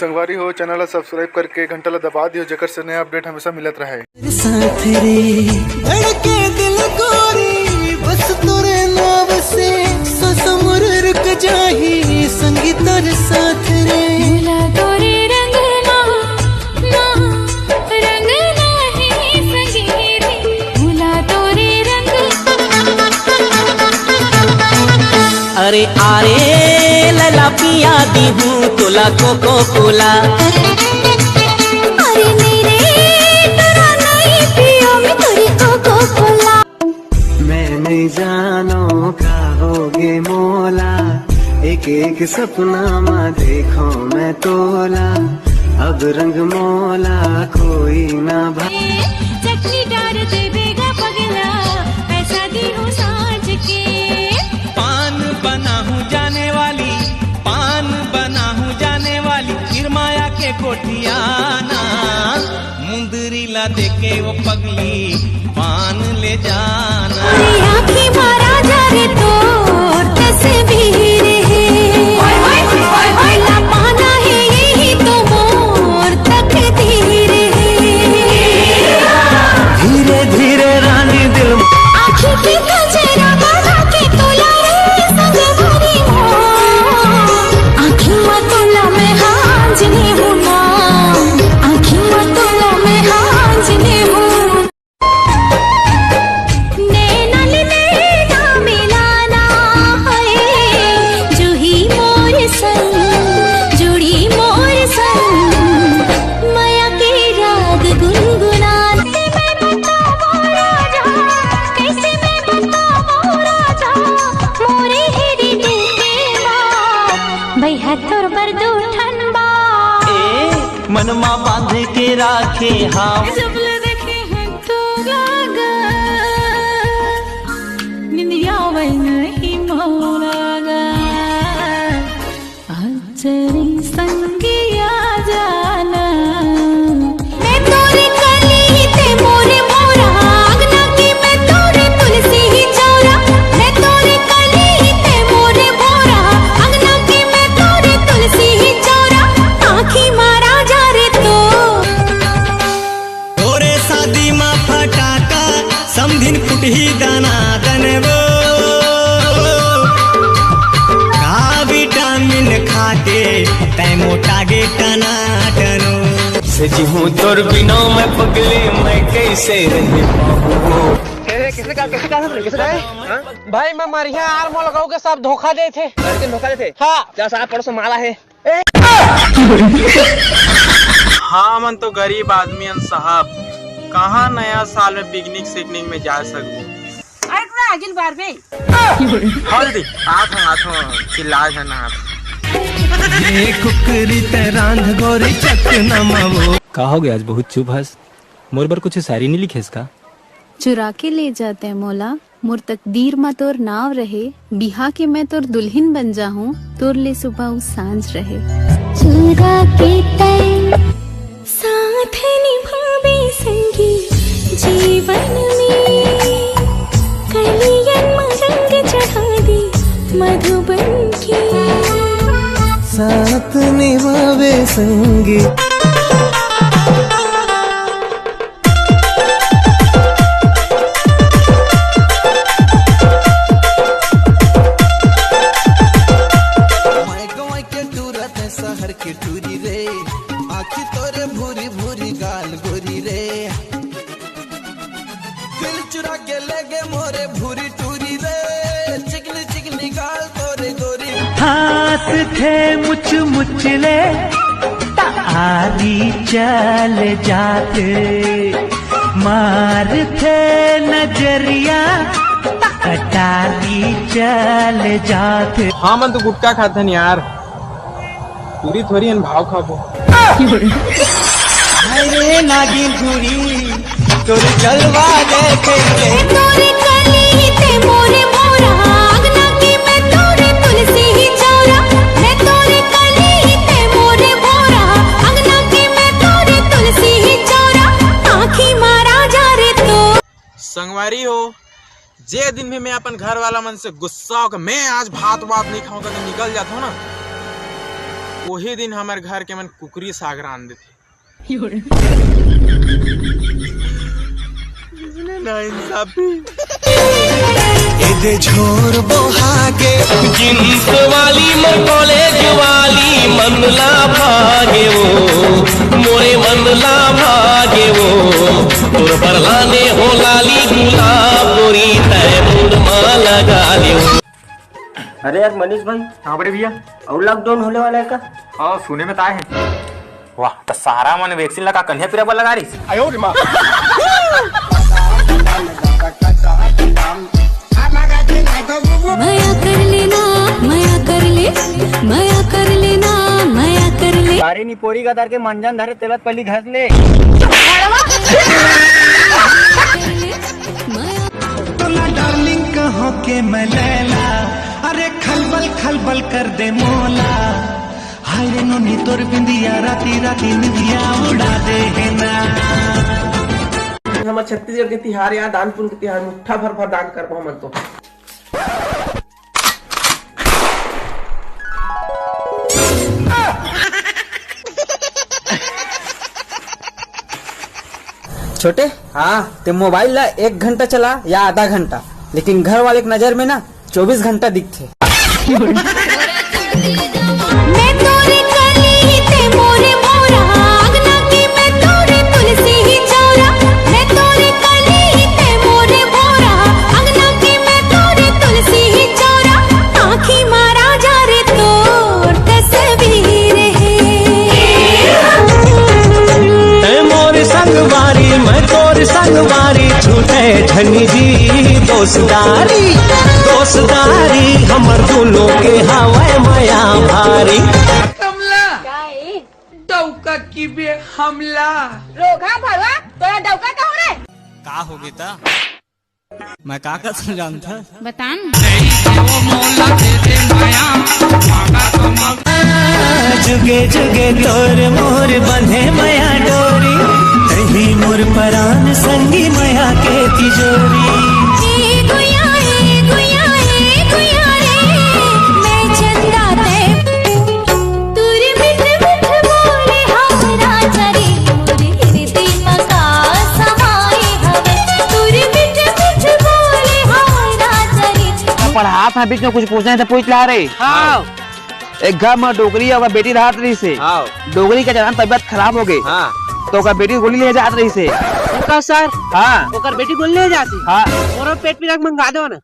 संगवारी हो चैनल ला सब्सक्राइब करके घंटा ला दबा दियो जेकर से नया अपडेट हमेशा मिलत रहे। साथ रे धड़के दिल गोरी बस तोरे नाव से ससुर रुक जाही संगीतर साथ रे भूला तोरे रंग ना रंग नाही संगीत भूला तोरे रंग। अरे आरे लला पिया दी हूँ तुला कोको कोला। अरे मेरे तेरा नहीं पियो मैं तेरी कोको कोला। मैं नहीं जानो का होगे मोला एक एक सपना मा देखो मैं तोला अब रंग मोला कोई ना भाई। चटनी डार दे बेगा पगला पैसा दी हूँ सांझ के। पान बना हूँ जाने वाली पान बना हूँ जाने वाली फिरमाया के कोठियाना मुंदरी ला देके वो पगली पान ले जाना। अरे आँखें मारा जा रे तोर तस्वीर है ला पाना है यही तो मोर तकदीर है। धीरे धीरे रानी दिल आँखी की गजरा बना के तोला रे संगवारी हो। आँखी में तोला मैं हांजनी हूँ ना आँखी में तोला मैं हांजनी हूँ। नैना ले नैना मिलाना है जूही मोर संग जुड़ी मोर संग माया के राग गुनगुनाते। मैं बताऊँ राजा कैसे मैं बताऊँ राजा मोरे हेरी दिल के बात भैया तोर बरदू ठनबा। मनमा बांध के राखे हाँ जब ले देखे हैं तो लागा निंदिया वही नहीं मोरागा आज तेरी संगिया जाना। मैं तोरे कली ते मोरे मोरा आगना की मैं तोरे तुलसी ही चौरा। मैं तोरे कली ते मोरे मोरा आगना की मैं तोरे तुलसी ही चौरा। आँखी मारा जा रे तो तोरे शादी मा फटाका समधिन फुटही दाना दनबो का विटामिन खाके तै मोटा गे टना टनो। सजी हूँ तोर बिना मैं पगले मैं कैसे रह पाऊँ। भाई मैं मरिया आर मोल लगाऊ के सब धोखा दे थे। धोखा दे थे हाँ जा साहब परसों माला है। हाँ मन तो गरीब आदमी साहब कहाँ नया साल में पिकनिक सिकनिक में जा सकूं। अगिल बार में हाँ दीदी आठों चिल्ला जाना ये कुकरी तेरांध गोरी चकना मावो। का हो गया आज बहुत चुप हस मोर बर कुछ शायरी नहीं लिखे इसका। चुरा के ले जाते हैं मौला मोर तकदीर मा तोर नाव रहे बिहा के मैं तोर दुल्हन बन जाऊं तोर ले सुबह सांझ रहे। चुरा के तय साथ निभावे संगी जीवन में कलियन रंग चढ़ा दे मधुबन की। साथ निभावे संगी शहर के टूरी रे आखी तोरे भूरी भूरी गाल गोरी रे दिल चुरा के लगे मोरे भूरी टूरी रे चिकनी चिकनी गाल तोरे गोरी। हाथ थे मुछ मुचले तारी चल जाते मार थे नजरिया कटारी चल जाते। हाँ मन तो गुटखा खाते हैं यार पूरी थोड़ी इन भाव खाबो। अरे नागिन चूरी तोर जलवा देखे तोरे कली ते मोरे मोरा आगना की मैं तोरे तुलसी ही चौरा। मैं तोरे कली ते मोरे मोरा आगना की मैं तोरे तुलसी ही चौरा। आँखी मारा जा रे तो संगवारी हो जे दिन भी मैं अपन घर वाला मन से गुस्सा होकर मैं आज भात वात नहीं खाऊंगा तो निकल जाता हूँ ना वही दिन हमारे घर के मन कुकरी सागर आन देते। झोर बोहागे जींस वाली मन कॉलेज वाली मन ला भागे वो मोरे मन ला भागे वो तोर पर लाने हो लाली गुलाब गोरी तय मुंड मां लगा ले। अरे यार मनीष भाई, हाँ बड़े भैया, और लॉकडाउन होने वाला है का? हाँ सुने में ताए हैं। वाह तो सारा मन वैक्सीन लगा कन्या पिरा पर लगा रही। आयो रे माँ। माया कर लेना, माया कर ले, माया कर लेना, माया कर ले। सारी निपोरी का दर के मंजन धरे तेलत पली घस ले। तोला डार्लिंग कहो के मैं लैला, अरे खलबल खलबल कर दे मोला। हाय रे नोनी तोर बिंदिया राती राती निंदिया उड़ा दे है ना। हमारे छत्तीसगढ़ के तिहार या दान पुण्य के तिहार मुट्ठा भर भर दान कर पाओ मन तो। छोटे, हाँ ते मोबाइल ला 1 घंटा चला या आधा घंटा, लेकिन घर वाले की नजर में ना 24 घंटा दिखते। मैं तोरे कली ते मोरे मोरा, अंगना की मैं तोरे तुलसी ही चौरा। मैं तोरे कली ते मोरे मोरा, अंगना की मैं तोरे तुलसी ही चौरा। आँखी मारा जा रे तोर तस्वीर है। मोर संगवारी मैं तोर संगवारी छूटे धनी जी दोस्तारी दोस्तारी हमर दोनों के हवा माया भारी। कमला डौका की बे हमला रोगा भरवा तोरा डौका का हो रे? का हो बेटा, मैं का कर जानता बतान। जुगे जुगे तोर मोर बंधे माया डोरी, तही मोर परान संगी माया के तिजोरी। ए गुया रे, मैं चंदा ते तुरी मिठ मिठ बोले हमरा चरे मोरे हृदय मका समाए हवे। तुरी मिठ मिठ बोले हमरा चरे। पढ़ा था बीच में कुछ पूछना है तो पूछ ला रे। हाँ। एक घर में डोगरी और बेटी रहा रही से। हाँ। डोगरी का जनान तबियत खराब हो गई। हाँ। तो ओकर बेटी गोली ले जात रही से। ओका सर। हाँ। ओकर बेटी गोली ले जाती। हाँ। और पेट पीड़ा मंगा दो ना।